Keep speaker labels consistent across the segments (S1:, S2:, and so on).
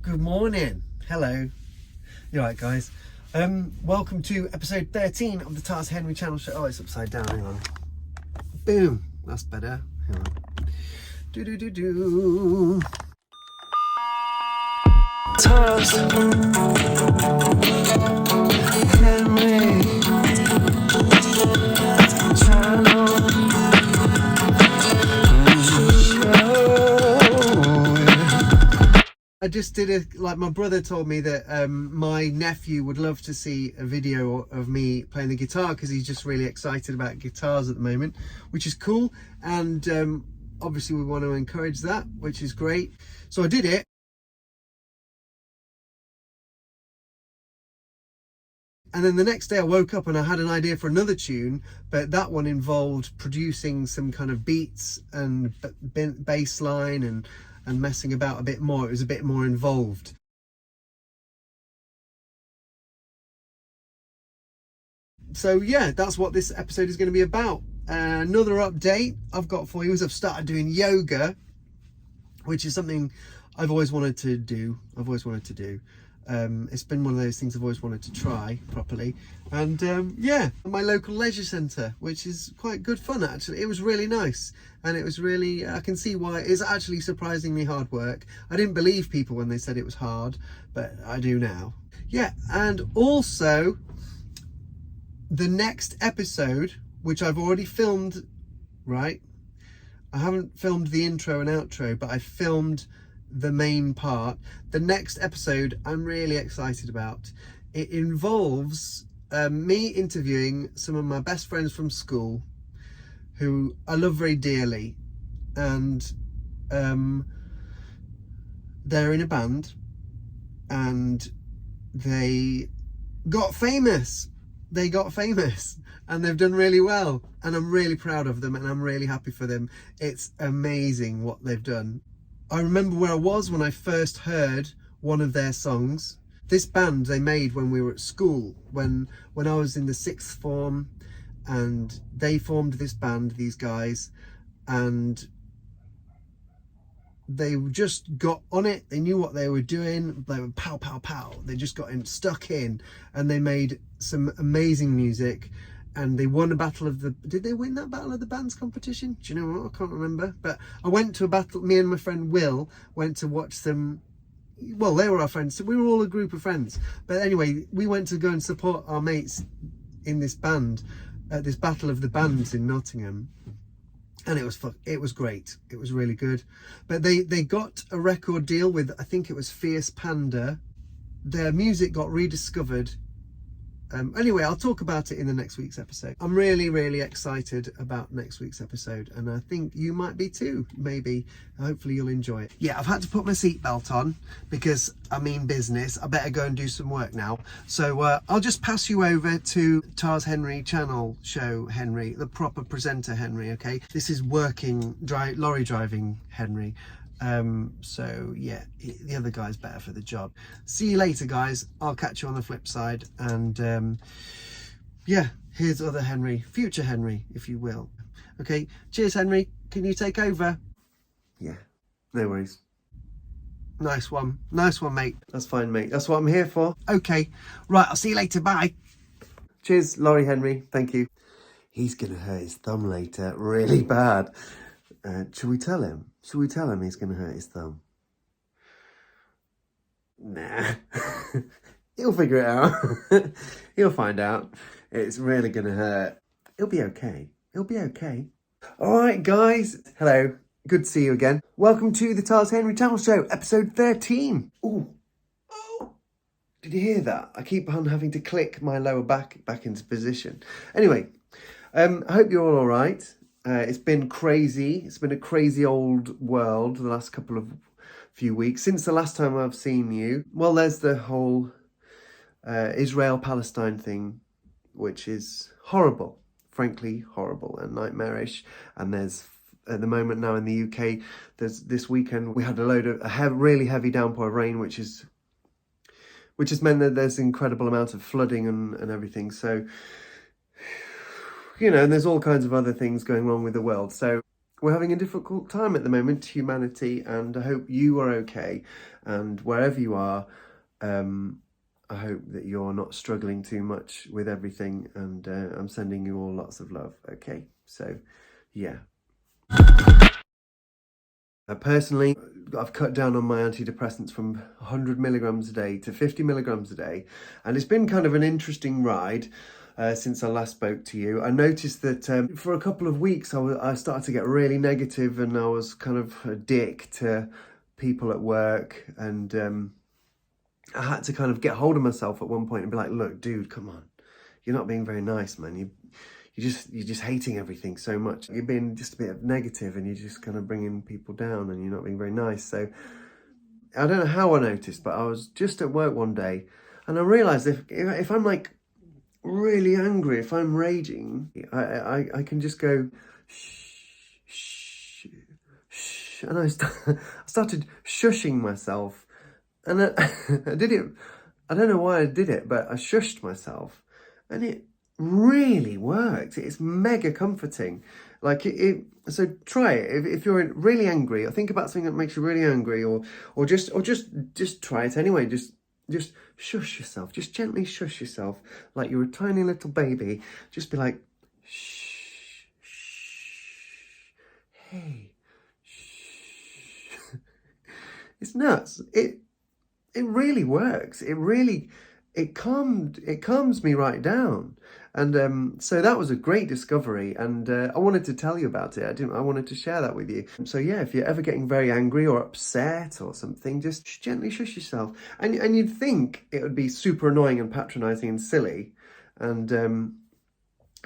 S1: Good morning. Hello. You alright, guys? Welcome to episode 13 of the Tars Henry channel show. Oh, it's upside down. Hang on. Boom. That's better. Hang on. Do. Tars Henry channel. I just did my brother told me that my nephew would love to see a video of me playing the guitar because he's just really excited about guitars at the moment, which is cool. And obviously we want to encourage that, which is great. So I did it. And then the next day I woke up and I had an idea for another tune, but that one involved producing some kind of beats and bass line and messing about a bit more. It was a bit more involved. So yeah, that's what this episode is going to be about. Another update I've got for you is I've started doing yoga, which is something I've always wanted to do. It's been one of those things I've always wanted to try properly. And yeah, my local leisure centre, which is quite good fun actually. It was really nice, and it was really, I can see why it's actually surprisingly hard work. I didn't believe people when they said it was hard, but I do now. Yeah, and also the next episode, which I've already filmed, right? I haven't filmed the intro and outro, but I filmed the main part. The next episode I'm really excited about. It involves me interviewing some of my best friends from school who I love very dearly, and they're in a band and they got famous and they've done really well, and I'm really proud of them and I'm really happy for them. It's amazing what they've done. I remember where I was when I first heard one of their songs. This band they made when we were at school, when I was in the sixth form, and they formed this band, these guys, and they just got on it. They knew what they were doing. They were pow, pow, pow. They just got stuck in, and they made some amazing music. And they won a battle of the, did they win that battle of the bands competition? Do you know what? I can't remember. But I went to a battle, me and my friend Will went to watch them. Well, they were our friends, so we were all a group of friends. But anyway, we went to go and support our mates in this band at this battle of the bands in Nottingham. And it was great. It was really good. But they got a record deal with, I think it was Fierce Panda. Their music got rediscovered. Anyway, I'll talk about it in the next week's episode. I'm really, really excited about next week's episode, and I think you might be too, maybe. Hopefully you'll enjoy it. Yeah, I've had to put my seatbelt on because I mean business. I better go and do some work now. So I'll just pass you over to Tars Henry channel show Henry, the proper presenter Henry, okay? This is working, lorry driving Henry. So yeah, the other guy's better for the job. See you later, guys. I'll catch you on the flip side. And yeah, here's other Henry, future Henry, if you will. Okay, cheers, Henry. Can you take over? Yeah, no worries. Nice one, mate. That's fine, mate. That's what I'm here for. Okay, right, I'll see you later. Bye. Cheers, Laurie Henry. Thank you. He's gonna hurt his thumb later really bad. Should we tell him? Should we tell him he's going to hurt his thumb? Nah. He'll figure it out. He'll find out. It's really going to hurt. He'll be okay. He'll be okay. All right, guys. Hello. Good to see you again. Welcome to the Tars Henry channel show, episode 13. Ooh. Oh. Did you hear that? I keep on having to click my lower back into position. Anyway, I hope you're all right. It's been crazy. It's been a crazy old world the last few weeks since the last time I've seen you. Well, there's the whole Israel-Palestine thing, which is horrible, frankly horrible and nightmarish. And there's, at the moment now in the UK, there's this weekend we had a load of really heavy downpour of rain, which has meant that there's an incredible amount of flooding and everything. So, you know, and there's all kinds of other things going wrong with the world. So we're having a difficult time at the moment, humanity, and I hope you are okay. And wherever you are, I hope that you're not struggling too much with everything, and I'm sending you all lots of love, okay? So, yeah. Personally, I've cut down on my antidepressants from 100 milligrams a day to 50 milligrams a day, and it's been kind of an interesting ride since I last spoke to you. I noticed that for a couple of weeks I started to get really negative, and I was kind of a dick to people at work, and I had to kind of get hold of myself at one point and be like, look, dude, come on. You're not being very nice, man. You're just hating everything so much. You're being just a bit negative, and you're just kind of bringing people down, and you're not being very nice. So I don't know how I noticed, but I was just at work one day, and I realised if I'm like really angry, if I'm raging, I can just go shh, shh, shh, and I started shushing myself, and I did it. I don't know why I did it, but I shushed myself, and it really worked. It's mega comforting. Like so try it if you're really angry, or think about something that makes you really angry, or just try it anyway. Just shush yourself. Just gently shush yourself like you're a tiny little baby. Just be like, shh, shh, hey, shh. It's nuts. It really works. It calms me right down. And so that was a great discovery, and I wanted to tell you about it. I wanted to share that with you. So yeah, if you're ever getting very angry or upset or something, just gently shush yourself. And you'd think it would be super annoying and patronizing and silly, and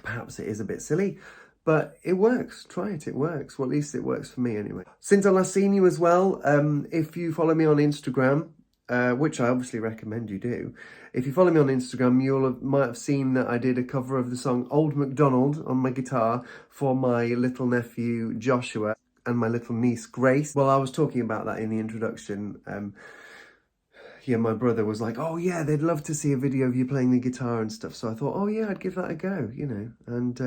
S1: perhaps it is a bit silly, but it works. Try it, it works. Well, at least it works for me anyway. Since I last seen you as well, if you follow me on Instagram, which I obviously recommend you do. If you follow me on Instagram, might have seen that I did a cover of the song Old MacDonald on my guitar for my little nephew Joshua and my little niece Grace. Well, I was talking about that in the introduction. Yeah, my brother was like, oh yeah, they'd love to see a video of you playing the guitar and stuff. So I thought, oh yeah, I'd give that a go, you know. And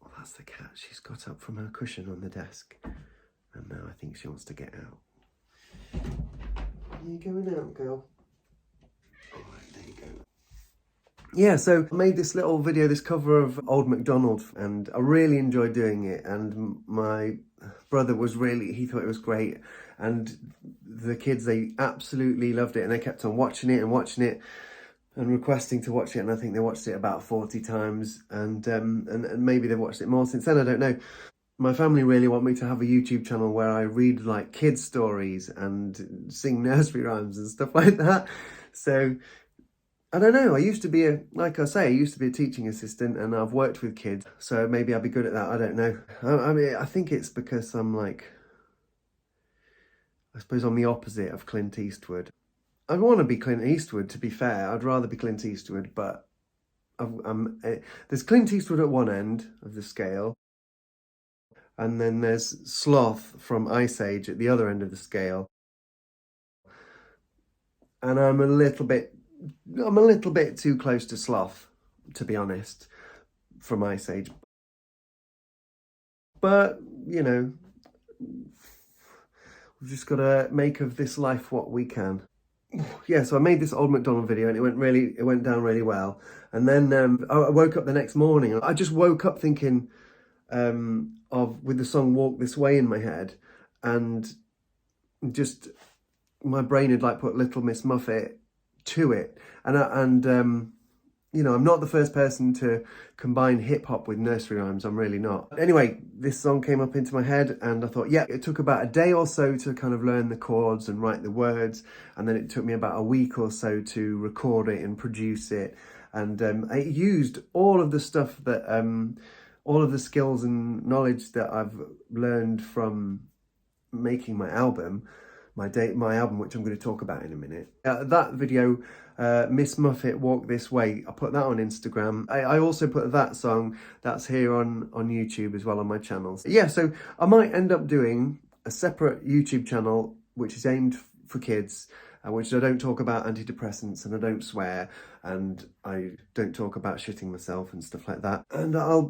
S1: well, that's the cat. She's got up from her cushion on the desk, and now I think she wants to get out. Are you going out, girl? Alright, there you go. Yeah, so I made this little video, this cover of Old MacDonald, and I really enjoyed doing it, and my brother he thought it was great, and the kids, they absolutely loved it, and they kept on watching it and requesting to watch it, and I think they watched it about 40 times, and maybe they've watched it more since then, I don't know. My family really want me to have a YouTube channel where I read like kids stories and sing nursery rhymes and stuff like that. So I don't know. I used to be a teaching assistant, and I've worked with kids. So maybe I'll be good at that. I don't know. I mean, I think it's because I'm like, I suppose I'm the opposite of Clint Eastwood. I want to be Clint Eastwood, to be fair. I'd rather be Clint Eastwood, but there's Clint Eastwood at one end of the scale. And then there's Sloth from Ice Age at the other end of the scale. And I'm a little bit too close to Sloth, to be honest, from Ice Age. But, you know, we've just got to make of this life what we can. Yeah, so I made this Old MacDonald video, and it went down really well. And then I woke up the next morning. I just woke up thinking with the song Walk This Way in my head, and just my brain had like put Little Miss Muffet to it, and you know, I'm not the first person to combine hip hop with nursery rhymes. I'm really not. Anyway, this song came up into my head, and I thought, yeah, it took about a day or so to kind of learn the chords and write the words, and then it took me about a week or so to record it and produce it, and I used all of the stuff that all of the skills and knowledge that I've learned from making my album, my album, which I'm going to talk about in a minute. That video, Miss Muffet Walk This Way, I put that on Instagram. I also put that song that's here on YouTube as well on my channels. Yeah, so I might end up doing a separate YouTube channel which is aimed for kids, which I don't talk about antidepressants, and I don't swear, and I don't talk about shitting myself and stuff like that. And I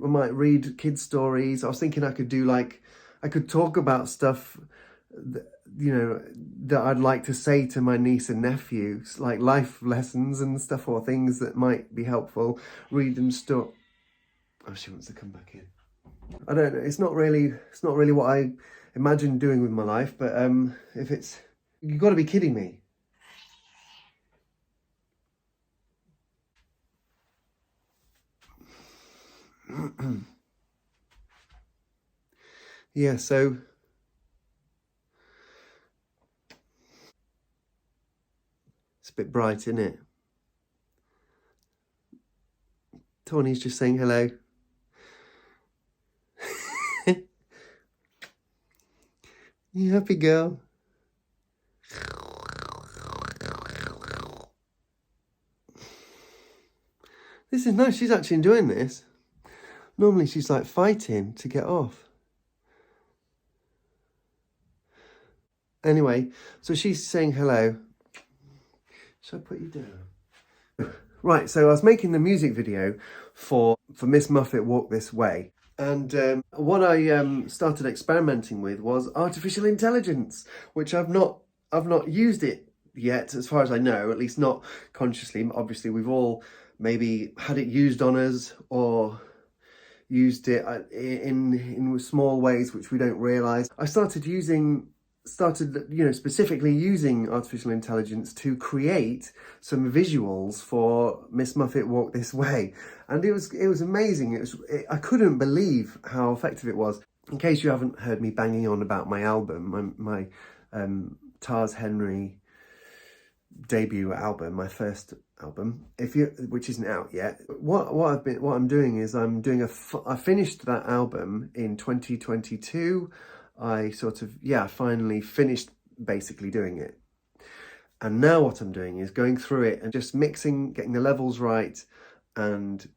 S1: might read kids stories. I was thinking I could do I could talk about stuff that, that I'd like to say to my niece and nephews, like life lessons and stuff, or things that might be helpful. Read them stuff. Oh, she wants to come back in. I don't know. It's not really what I imagine doing with my life. But if it's, you've got to be kidding me. Yeah. So it's a bit bright, isn't it? Tawny's just saying hello. You happy girl? This is nice. She's actually enjoying this. Normally she's like fighting to get off. Anyway, so she's saying hello. Shall I put you down? Right, so I was making the music video for Miss Muffet Walk This Way. And what I started experimenting with was artificial intelligence, which I've not used it yet, as far as I know, at least not consciously. Obviously, we've all maybe had it used on us or used it in small ways which we don't realise. I started specifically using artificial intelligence to create some visuals for Miss Muffet Walk This Way, and it was amazing. I couldn't believe how effective it was. In case you haven't heard me banging on about my album, my Tars Henry debut album, my first album, which isn't out yet. What I'm doing is I finished that album in 2022. I finally finished basically doing it. And now what I'm doing is going through it and just mixing, getting the levels right, and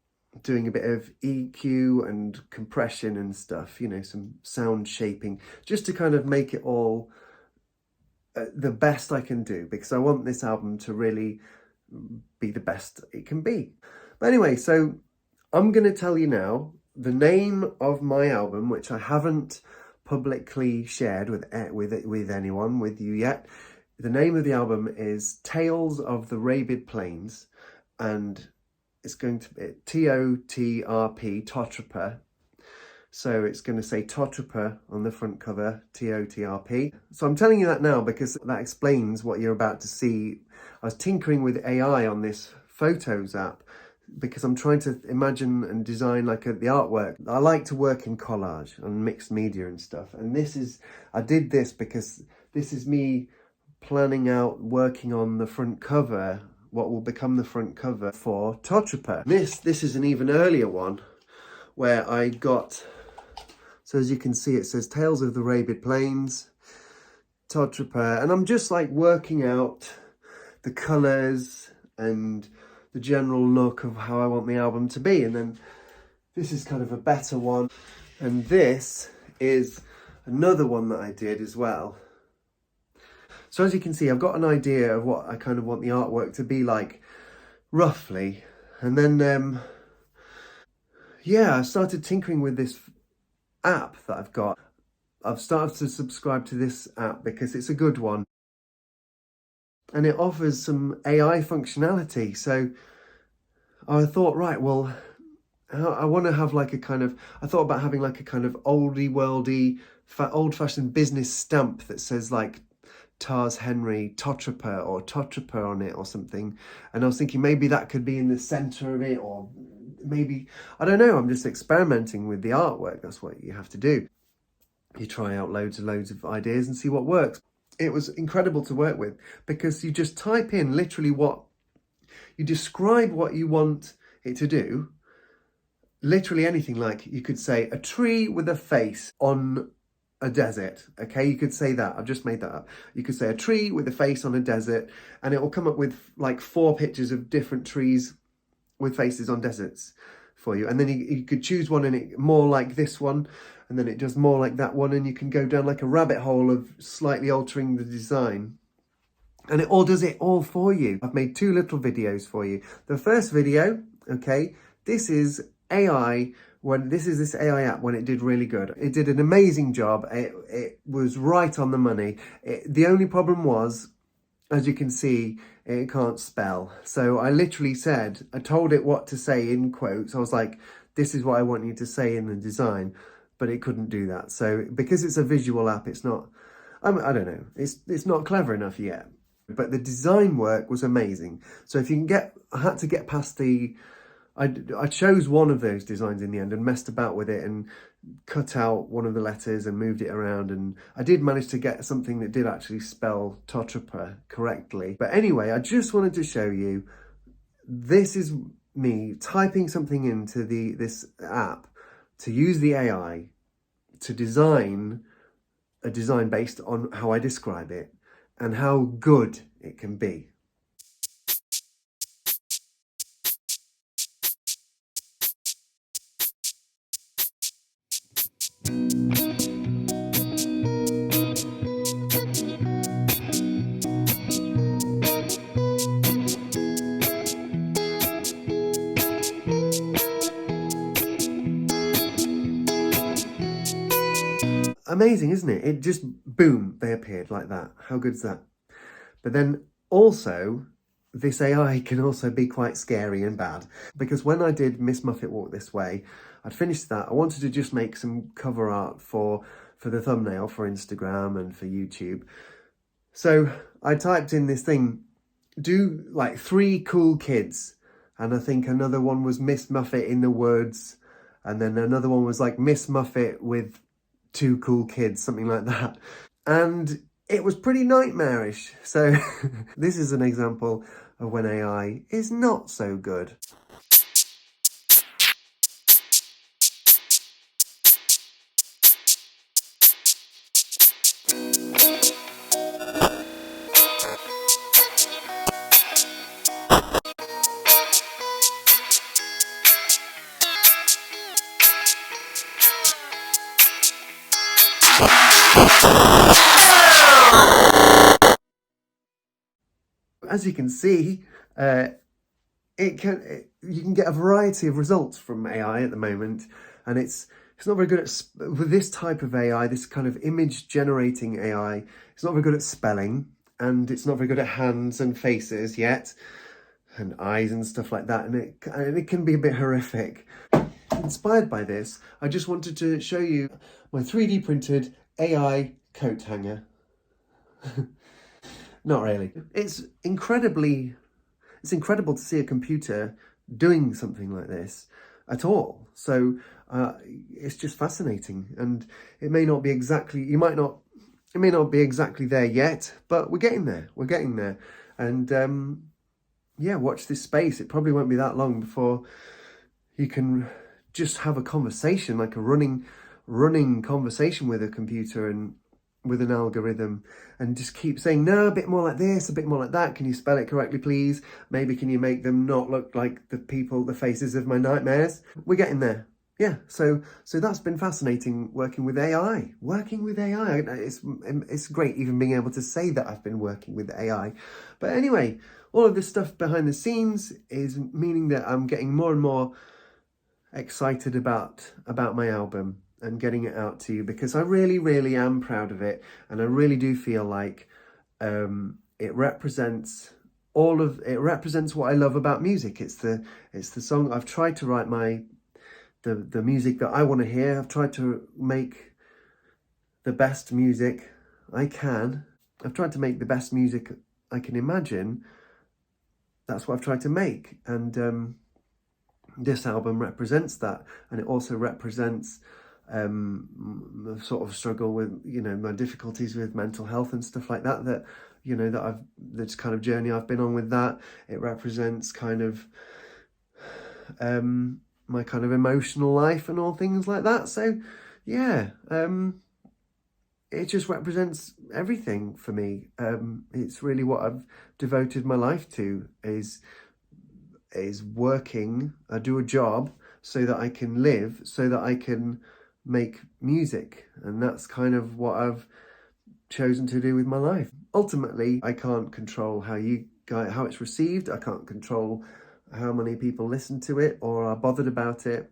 S1: doing a bit of EQ and compression and stuff, some sound shaping, just to kind of make it all the best I can do, because I want this album to really be the best it can be. But anyway, so I'm going to tell you now the name of my album, which I haven't publicly shared with anyone, with you yet. The name of the album is Tales of the Rabid Plains, and it's going to be TOTRP, Totrapa. So it's going to say Totrapa on the front cover, TOTRP. So I'm telling you that now because that explains what you're about to see. I was tinkering with AI on this Photos app because I'm trying to imagine and design the artwork. I like to work in collage and mixed media and stuff. And I did this because this is me planning out working on the front cover, what will become the front cover for Totrapa. This is an even earlier one where I got, so as you can see, it says Tales of the Rabid Plains, Totrapa, and I'm just working out the colours and the general look of how I want the album to be. And then this is kind of a better one, and this is another one that I did as well. So as you can see, I've got an idea of what I kind of want the artwork to be like, roughly. And then I started tinkering with this app that I've got. I've started to subscribe to this app because it's a good one, and it offers some AI functionality. So I thought, right, well, I want to have I thought about having a kind of oldie worldy, old-fashioned business stamp that says Tars Henry Totrapa or Totrapa on it or something. And I was thinking maybe that could be in the center of it, or maybe, I don't know, I'm just experimenting with the artwork. That's what you have to do. You try out loads and loads of ideas and see what works. It was incredible to work with because you just type in literally you describe what you want it to do. Literally anything, you could say a tree with a face on a desert. Okay, you could say that. I've just made that up. You could say a tree with a face on a desert, and it will come up with 4 pictures of different trees with faces on deserts for you. And then you could choose one, and it more like this one, and then it does more like that one, and you can go down a rabbit hole of slightly altering the design. and it all does it all for you. I've made 2 little videos for you. The first video, okay, this is AI. This is this AI app when it did really good. It did an amazing job. It was right on the money. The only problem was, as you can see, it can't spell. So I literally said, I told it what to say in quotes. I was like, this is what I want you to say in the design, but it couldn't do that. So because it's a visual app, it's not, I don't know, it's not clever enough yet. But the design work was amazing. So if you can get, I had to get past I chose one of those designs in the end and messed about with it and cut out one of the letters and moved it around, and I did manage to get something that did actually spell Totrapa correctly. But anyway, I just wanted to show you, this is me typing something into this app to use the AI to design a design based on how I describe it and how good it can be. Amazing, isn't it? It just, boom, they appeared like that. How good's that? But then also, this AI can also be quite scary and bad, because when I did Miss Muffet Walk This Way, I'd finished that. I wanted to just make some cover art for the thumbnail for Instagram and for YouTube. So I typed in this thing, do like 3 cool kids. And I think another one was Miss Muffet in the woods. And then another one was like Miss Muffet with 2 cool kids, something like that. And it was pretty nightmarish. So this is an example of when AI is not so good. As you can see, you can get a variety of results from AI at the moment, and it's not very good at, with this type of AI, this kind of image generating AI, it's not very good at spelling, and it's not very good at hands and faces yet, and eyes and stuff like that, and it can be a bit horrific. Inspired by this, I just wanted to show you my 3D printed AI coat hanger. Not really. It's incredible to see a computer doing something like this at all. So it's just fascinating, and it may not be exactly, it may not be exactly there yet, but we're getting there. We're getting there. And yeah, watch this space. It probably won't be that long before you can just have a conversation, like a running conversation with a computer and with an algorithm, and just keep saying, no, a bit more like this, a bit more like that. Can you spell it correctly, please? Maybe can you make them not look like the faces of my nightmares? We're getting there. Yeah, so that's been fascinating, working with AI. It's great even being able to say that I've been working with AI. But anyway, all of this stuff behind the scenes is meaning that I'm getting more and more excited about my album and getting it out to you, because I really, really am proud of it, and I really do feel like it represents what I love about music. It's the song. I've tried to write the music that I want to hear. I've tried to make the best music I can. I've tried to make the best music I can imagine. That's what I've tried to make, and this album represents that, and it also represents the sort of struggle with, my difficulties with mental health and stuff like that, this kind of journey I've been on with that. It represents kind of my kind of emotional life and all things like that. So yeah, it just represents everything for me. It's really what I've devoted my life to, is working. I do a job so that I can live, so that I can make music, and that's kind of what I've chosen to do with my life. ultimately, I can't control how it's received. I can't control how many people listen to it or are bothered about it.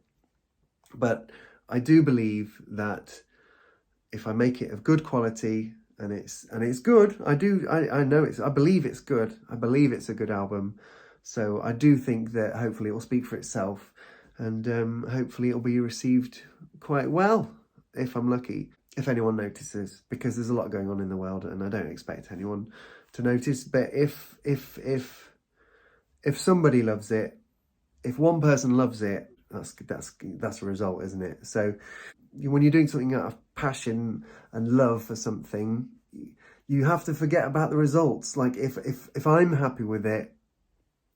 S1: But I do believe that if I make it of good quality and it's good, I believe it's good. I believe it's a good album. So I do think that hopefully it will speak for itself, and hopefully it'll be received quite well if I'm lucky. If anyone notices, because there's a lot going on in the world and I don't expect anyone to notice. But if somebody loves it, if one person loves it, that's a result, isn't it? So when you're doing something out of passion and love for something, you have to forget about the results. Like if I'm happy with it,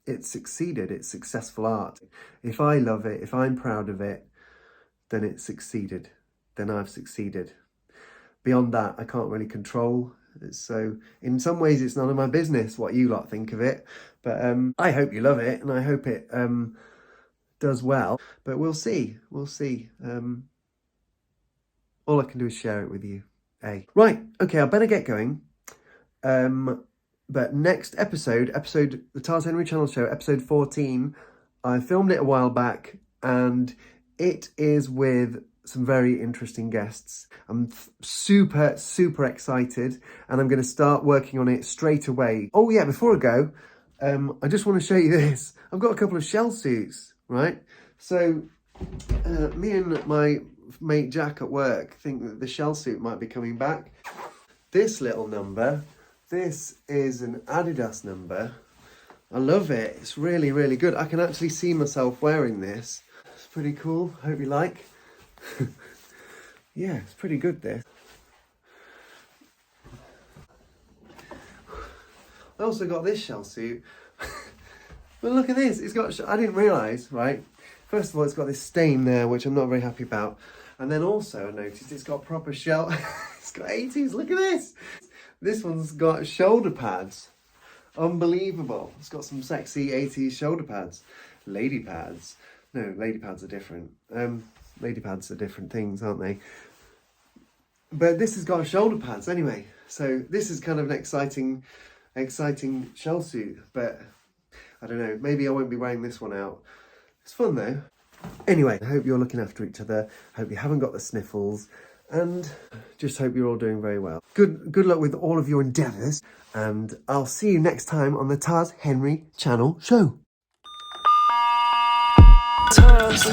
S1: it's succeeded, it's successful art. If I love it, if I'm proud of it, then it's succeeded, then I've succeeded. Beyond that, I can't really control. So in some ways, it's none of my business what you lot think of it. But I hope you love it, and I hope it does well. But we'll see. We'll see. All I can do is share it with you. Right. Okay. I better get going. But next episode, the Tars Henry Channel Show, episode 14. I filmed it a while back, and it is with some very interesting guests. I'm super excited, and I'm going to start working on it straight away. Oh yeah, before I go, I just want to show you this. I've got a couple of shell suits, right? So me and my mate Jack at work think that the shell suit might be coming back. This little number, this is an Adidas number. I love it. It's really, really good. I can actually see myself wearing this. It's pretty cool. I hope you like. Yeah, it's pretty good, this. I also got this shell suit. But look at this. It's got, I didn't realise, right? First of all, it's got this stain there, which I'm not very happy about. And then also I noticed it's got proper shell. It's got 80s. Look at this. This one's got shoulder pads. Unbelievable. It's got some sexy 80s shoulder pads. Lady pads. No, lady pads are different. Lady pads are different things, aren't they? But this has got shoulder pads anyway. So this is kind of an exciting shell suit. But I don't know, maybe I won't be wearing this one out. It's fun though. Anyway, I hope you're looking after each other. I hope you haven't got the sniffles. And just hope you're all doing very well. Good luck with all of your endeavours. And I'll see you next time on the Tars Henry Channel Show. Tars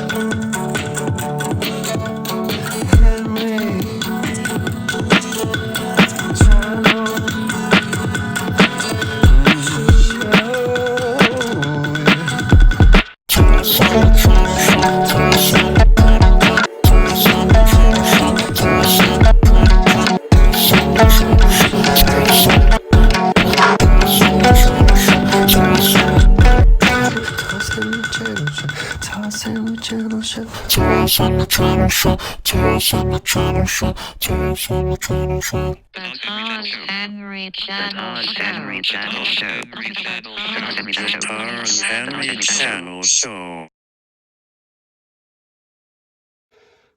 S1: Henry Channel Show. Tars Henry Channel Show. Tars Henry Channel Show. Tars Henry Channel Show. Tars Henry Channel Show. Tars Henry Channel Show. Tars Henry Channel Show.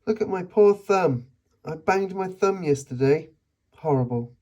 S1: Look at my poor thumb. I banged my thumb yesterday. Horrible.